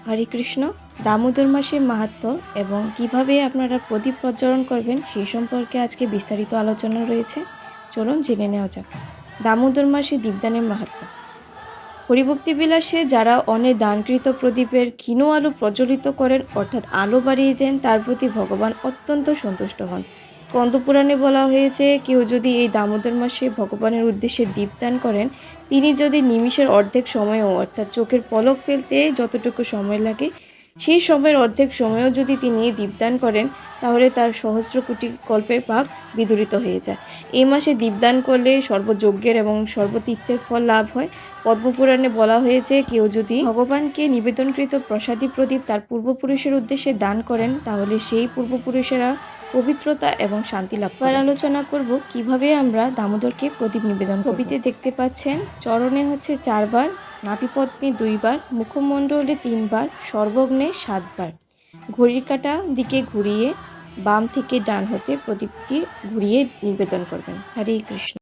হরে কৃষ্ণ। দামোদর মাসের মাহাত্ম্য এবং কিভাবে আপনারা প্রদীপ প্রজ্বলন করবেন সেই সম্পর্কে আজকে বিস্তারিত আলোচনা রয়েছে। চলুন জেনে নেওয়া যাক। দামোদর মাসে দীপদানের মাহাত্ম্য। হরিভক্তি বিলাসে যারা অনেক দানকৃত প্রদীপের ক্ষীণ আলো প্রজ্বলিত করেন, অর্থাৎ আলো বাড়িয়ে দেন, তার প্রতি ভগবান অত্যন্ত সন্তুষ্ট হন। স্কন্দ পুরাণে বলা হয়েছে, কেউ যদি এই দামোদর মাসে ভগবানের উদ্দেশ্যে দীপদান করেন, তিনি যদি নিমিষের অর্ধেক সময়ও, অর্থাৎ চোখের পলক ফেলতে যতটুকু সময় লাগে সেই সময়ের অর্ধেক সময়ও যদি তিনি দীপদান করেন, তাহলে তার সহস্র কোটি কল্পের পাপ বিদূরিত হয়ে যায়। এই মাসে দীপদান করলে সর্বযজ্ঞের এবং সর্বতীর্থের ফল লাভ হয়। পদ্মপুরাণে বলা হয়েছে, কেউ যদি ভগবানকে নিবেদনকৃত প্রসাদী প্রদীপ তার পূর্বপুরুষের উদ্দেশ্যে দান করেন, তাহলে সেই পূর্বপুরুষেরা পবিত্রতা এবং শান্তি লাভ করে। আলোচনা করব কিভাবে আমরা দামোদরকে প্রদীপ নিবেদন করব। ছবিতে দেখতে পাচ্ছেন, চরণে হচ্ছে 4 বার, নাভিপদ্মে 2 বার, মুখমণ্ডলে 3 বার, সর্বগ্নে 7 বার। ঘড়ির কাঁটা দিকে ঘুরিয়ে বাম থেকে ডান হতে প্রদীপটি ঘুরিয়ে নিবেদন করবেন। হরে কৃষ্ণ।